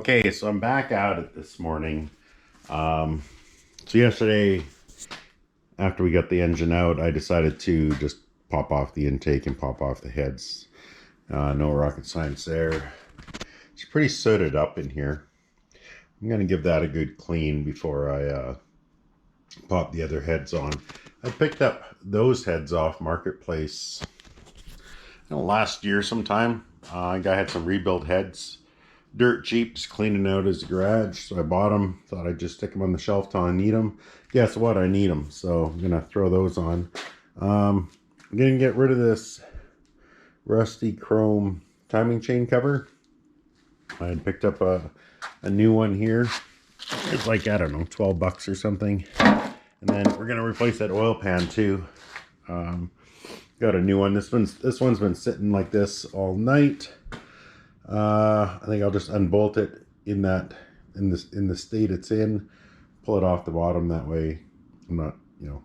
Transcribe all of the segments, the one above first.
Okay, so I'm back at it this morning. So yesterday, after we got the engine out, I decided to just pop off the intake and pop off the heads. No rocket science there. It's pretty sooted up in here. I'm going to give that a good clean before I pop the other heads on. I picked up those heads off Marketplace last year sometime. Guy had some rebuild heads. Dirt cheap, just cleaning out his garage, so I bought them. Thought I'd just stick them on the shelf till I need them. Guess what? I need them, so I'm gonna throw those on. I'm gonna get rid of this rusty chrome timing chain cover. I had picked up a new one here. It's like, I don't know, 12 bucks or something. And then we're gonna replace that oil pan too. Got a new one. This one's been sitting like this all night. I think I'll just unbolt it in the state it's in, pull it off the bottom. That way I'm not,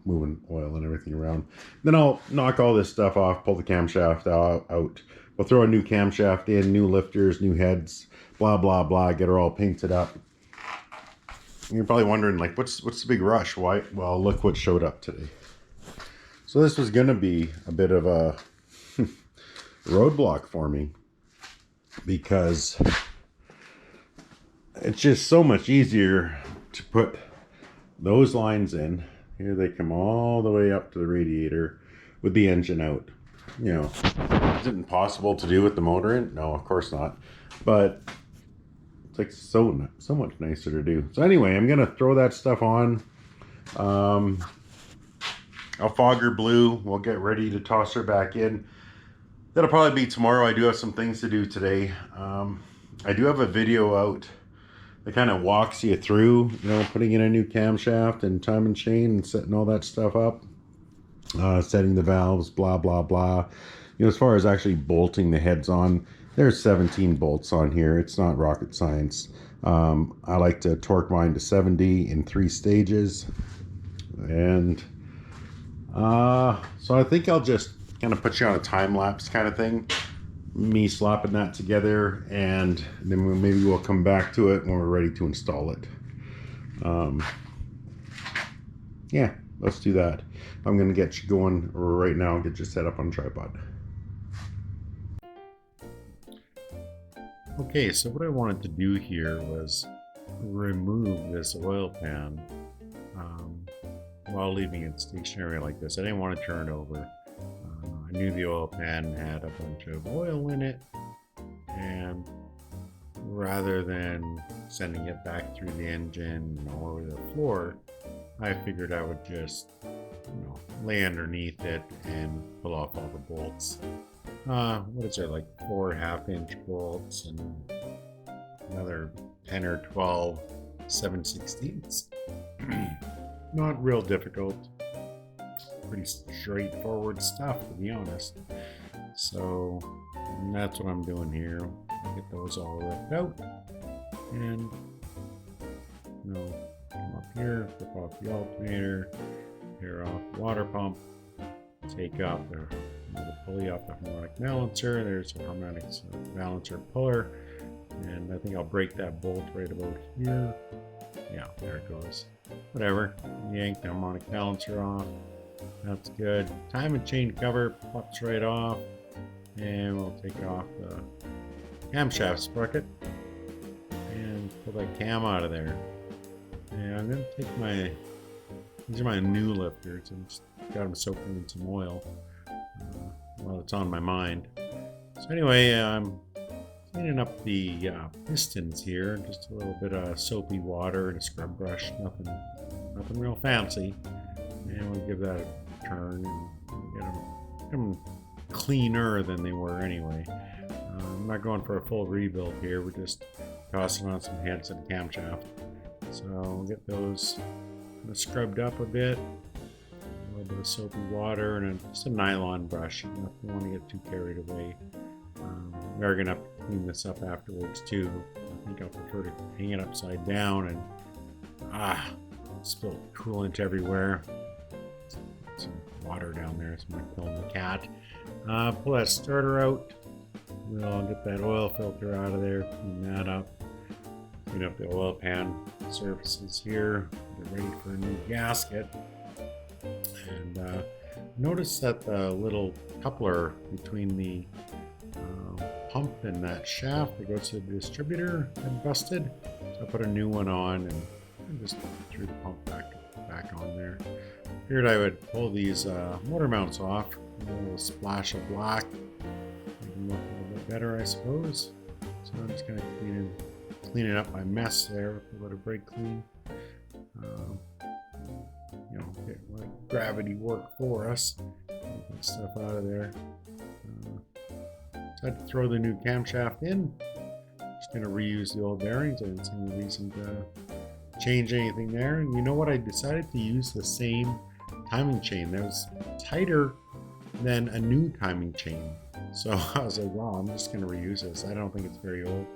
moving oil and everything around. Then I'll knock all this stuff off, pull the camshaft out. We'll throw a new camshaft in, new lifters, new heads, blah, blah, blah, get her all painted up. And you're probably wondering, like, what's the big rush? Why? Well, look what showed up today. So this was going to be a bit of a roadblock for me, because it's just so much easier to put those lines in. Here they come all the way up to the radiator with the engine out. Is it impossible to do with the motor in? No, of course not. But it's like so much nicer to do. So anyway, I'm gonna throw that stuff on. I'll fog her blue. We'll get ready to toss her back in. That'll probably be tomorrow. I do have some things to do today. I do have a video out that kind of walks you through, putting in a new camshaft and timing chain and setting all that stuff up. Setting the valves, blah, blah, blah. As far as actually bolting the heads on, there's 17 bolts on here. It's not rocket science. I like to torque mine to 70 in 3 stages. And so I think I'll just kind of put you on a time-lapse kind of thing, me slapping that together, and then maybe we'll come back to it when we're ready to install it. Yeah, let's do that. I'm gonna get you going right now, get you set up on tripod. Okay, so what I wanted to do here was remove this oil pan while leaving it stationary like this. I didn't want to turn it over. I knew the oil pan had a bunch of oil in it, and rather than sending it back through the engine or over the floor, I figured I would just lay underneath it and pull off all the bolts. What is there, like 4 half-inch bolts and another 10 or 12 7/16. Not real difficult. Pretty straightforward stuff, to be honest. So that's what I'm doing here. Get those all ripped out, and come up here, flip off the alternator, tear off the water pump, take off the pulley off the harmonic balancer. There's a harmonic balancer puller, and I think I'll break that bolt right about here. Yeah, there it goes. Whatever. Yank the harmonic balancer off. That's good. Timing chain cover pops right off, and we'll take off the camshaft sprocket and pull that cam out of there. And I'm going to take these are my new lifters, and just got them soaking in some oil while it's on my mind. So anyway, I'm cleaning up the pistons here, just a little bit of soapy water and a scrub brush, nothing real fancy. And we'll give that a turn and get them cleaner than they were anyway. I'm not going for a full rebuild here. We're just tossing on some heads and camshaft. So we'll get those kind of scrubbed up a bit. A little bit of soapy water and just a nylon brush. You don't want to get too carried away. We are going to have to clean this up afterwards too. I think I'll prefer to hang it upside down and spill coolant everywhere. Some water down there, so I'm going to kill the cat. Pull that starter out. We'll get that oil filter out of there, clean that up. Clean up the oil pan surfaces here. Get ready for a new gasket. And notice that the little coupler between the pump and that shaft that goes to the distributor had busted. So I put a new one on and just threw the pump back on there. Figured I would pull these motor mounts off. A little splash of black. Make them look a little bit better, I suppose. So I'm just kind of cleaning up my mess there with a little brake clean. You know, let gravity work for us. Get that stuff out of there. So I had to throw the new camshaft in. Just going to reuse the old bearings. I didn't see any reason to change anything there. And you know what? I decided to use the same timing chain that was tighter than a new timing chain. So I was like, wow, I'm just going to reuse this. I don't think it's very old.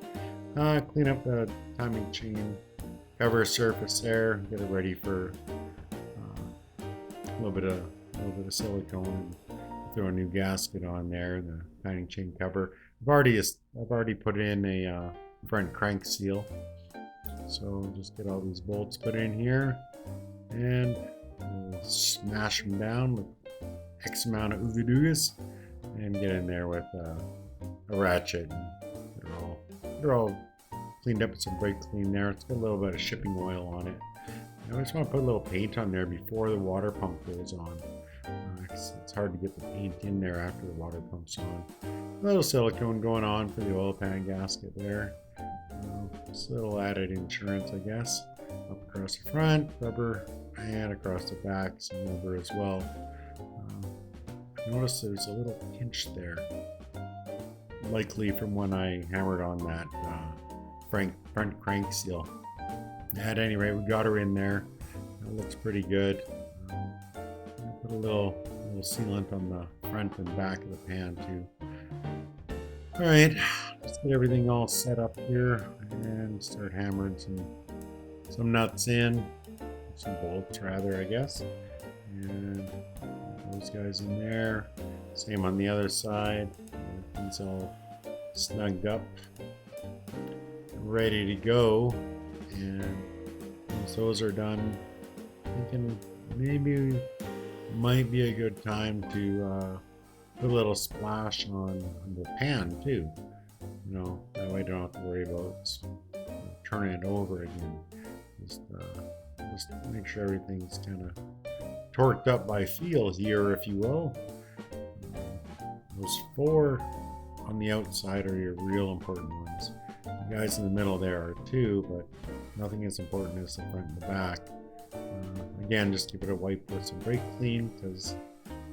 Clean up the timing chain, cover surface there, get it ready for a little bit of silicone, and throw a new gasket on there, the timing chain cover. I've already put in a front crank seal. So just get all these bolts put in here, and we'll smash them down with X amount of ooga doogas, and get in there with a ratchet. They're all cleaned up with some brake clean there. It's got a little bit of shipping oil on it. I just want to put a little paint on there before the water pump goes on. It's hard to get the paint in there after the water pump's on. A little silicone going on for the oil pan gasket there. Just a little added insurance, I guess. Up across the front, rubber, and across the back, some rubber as well. Notice there's a little pinch there. Likely from when I hammered on that front crank seal. At any rate, we got her in there. It looks pretty good. Put a little sealant on the front and back of the pan too. All right, let's get everything all set up here and start hammering some nuts in, some bolts rather, I guess. And those guys in there. Same on the other side. These all snugged up, ready to go. And once those are done, thinking maybe might be a good time to put a little splash on the pan too. You know, that way I don't have to worry about turning it over again. Just make sure everything's kind of torqued up by feel here, if you will. Those four on the outside are your real important ones. The guys in the middle there are too, but nothing as important as the front and the back. Again, just give it a wipe with some brake clean, because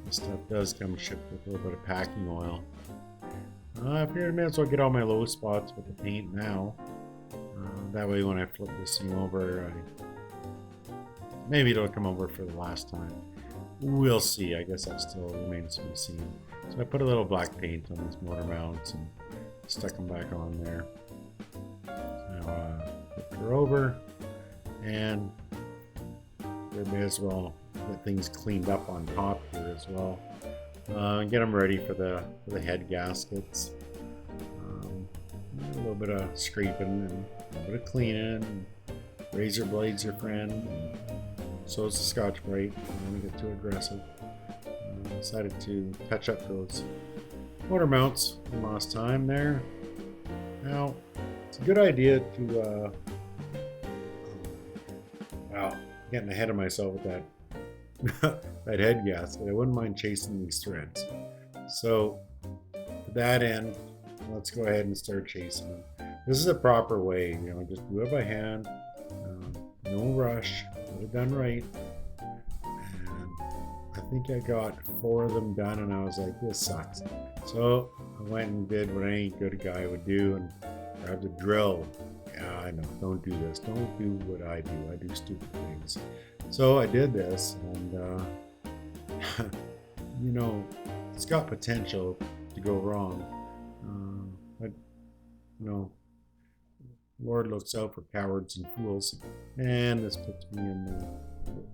this stuff does come shipped with a little bit of packing oil. I figured I may as well get all my low spots with the paint now. That way when I flip this thing over, maybe it'll come over for the last time. We'll see. I guess that still remains to be seen. So I put a little black paint on these motor mounts and stuck them back on there. Now flip her over, and we may as well get things cleaned up on top here as well. Get them ready for the head gaskets. A little bit of scraping and a little bit of cleaning. Razor blade's your friend. So is the Scotch-Brite. I don't want to get too aggressive. Decided to touch up those motor mounts from last time there. Now, it's a good idea to, wow, getting ahead of myself with that head gasket. I wouldn't mind chasing these threads. So, to that end, let's go ahead and start chasing them. This is a proper way, you know, just do it by hand. No rush, get it done right. I think I got 4 of them done, and I was like, this sucks. So I went and did what any good guy would do and grabbed a drill. Yeah, I know, don't do this. Don't do what I do. I do stupid things. So I did this, and you know, it's got potential to go wrong. But, you know, Lord looks out for cowards and fools. And this puts me in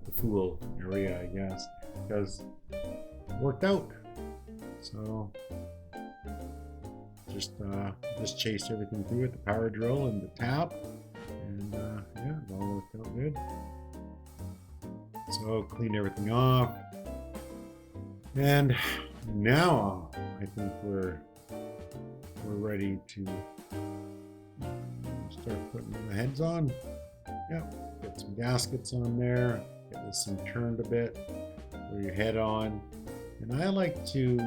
the fool area, I guess, because it worked out. So just chased everything through with the power drill and the tap, all worked out good. So clean everything off. And now I think we're ready to start putting the heads on. Yep, get some gaskets on there, get this thing turned a bit, put your head on. And I like to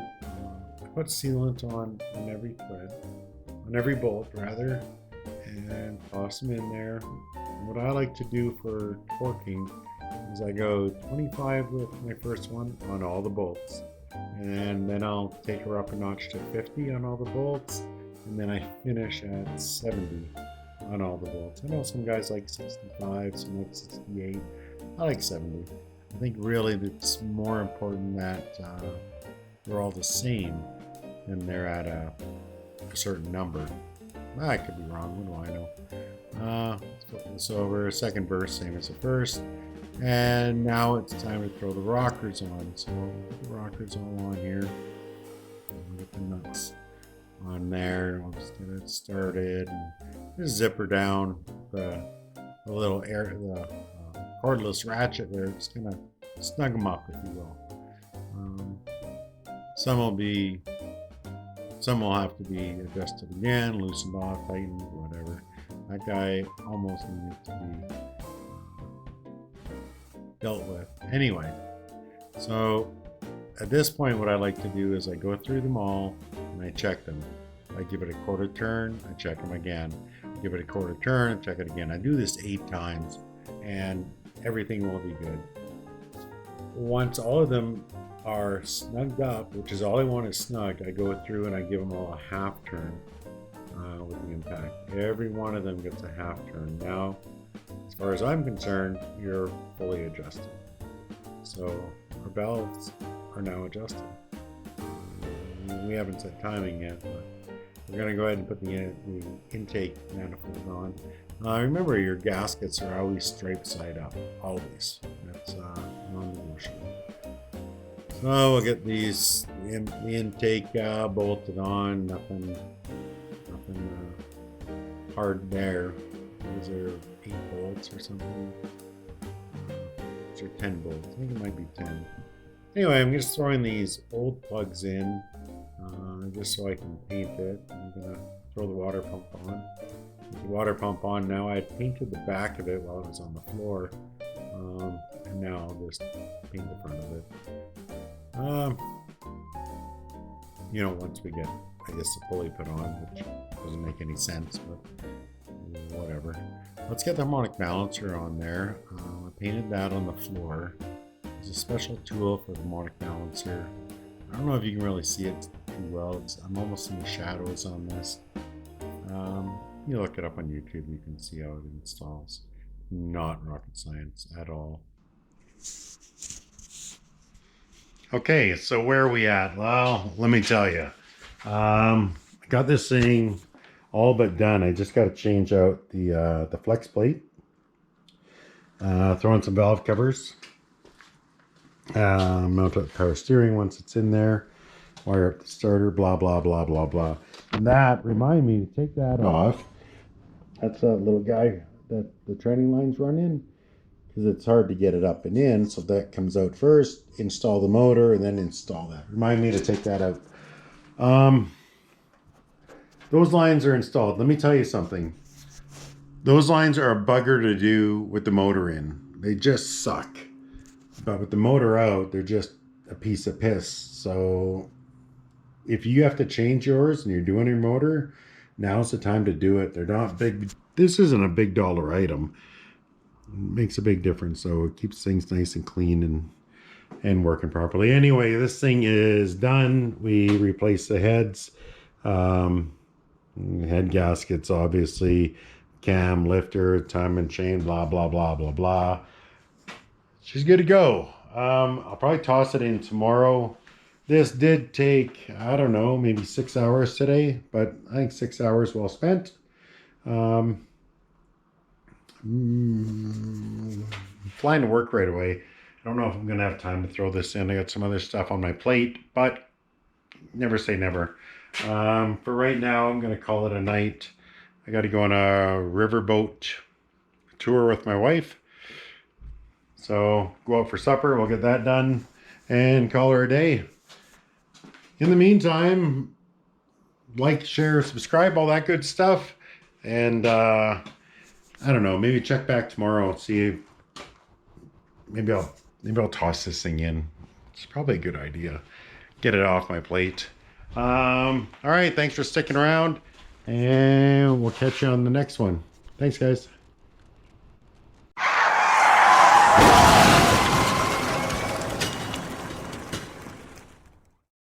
put sealant on every thread, on every bolt rather, and toss them in there. And what I like to do for torquing is I go 25 with my first one on all the bolts, and then I'll take her up a notch to 50 on all the bolts, and then I finish at 70 on all the bolts. I know some guys like 65, some like 68. I like 70. I think really it's more important that they're all the same than they're at a certain number. I could be wrong, what do I know? Let's flip this over. Second verse, same as the first. And now it's time to throw the rockers on. So put the rockers all on here. Get the nuts on there. I'll just get it started. And just zipper down the little the cordless ratchet there. Just gonna snug them up, if you will. Some will have to be adjusted again, loosened off, tightened, whatever. That guy almost needed to be dealt with. Anyway, so at this point, what I like to do is I go through them all and I check them. I give it a quarter turn, I check them again. Give it a quarter turn, check it again. I do this 8 times and everything will be good. Once all of them are snugged up, which is all I want is snugged, I go through and I give them all a half turn with the impact. Every one of them gets a half turn. Now, as far as I'm concerned, you're fully adjusted. So our valves are now adjusted. We haven't set timing yet, but we're going to go ahead and put the intake manifold on. Remember, your gaskets are always straight side up, always. That's non-negotiable. So we'll get these the intake bolted on. Nothing hard there. These are 8 bolts or something. These are 10 bolts. I think it might be 10. Anyway, I'm just throwing these old plugs in just so I can paint it. I'm gonna throw the water pump on. With the water pump on now. I had painted the back of it while it was on the floor, and now I'll just paint the front of it. Once we get, I guess, the pulley put on, which doesn't make any sense, but whatever. Let's get the harmonic balancer on there. I painted that on the floor. There's a special tool for the harmonic balancer. I don't know if you can really see it too well. I'm almost in the shadows on this. You look it up on YouTube, you can see how it installs. Not rocket science at all. Okay, so where are we at? Well, let me tell you. I got this thing all but done. I just got to change out the flex plate. Throw in some valve covers. Mount up power steering once it's in there. Wire up the starter, blah, blah, blah, blah, blah. And that, remind me to take that off. That's a little guy that the training lines run in, because it's hard to get it up and in. So that comes out first, install the motor, and then install that. Remind me to take that out. Those lines are installed. Let me tell you something. Those lines are a bugger to do with the motor in. They just suck. But with the motor out, they're just a piece of piss. So if you have to change yours and you're doing your motor, now's the time to do it. They're not big. This isn't a big dollar item. It makes a big difference. So it keeps things nice and clean and working properly. Anyway, this thing is done. We replaced the heads. Head gaskets, obviously. Cam, lifter, timing chain, blah, blah, blah, blah, blah. She's good to go. I'll probably toss it in tomorrow. This did take, I don't know, maybe 6 hours today, but I think 6 hours well spent. Flying to work right away. I don't know if I'm going to have time to throw this in. I got some other stuff on my plate, but never say never. For right now, I'm going to call it a night. I got to go on a riverboat tour with my wife. So go out for supper, we'll get that done and call her a day. In the meantime, like, share, subscribe, all that good stuff. And I don't know, maybe check back tomorrow, see, maybe I'll toss this thing in. It's probably a good idea. Get it off my plate. All right, thanks for sticking around, and we'll catch you on the next one. Thanks, guys.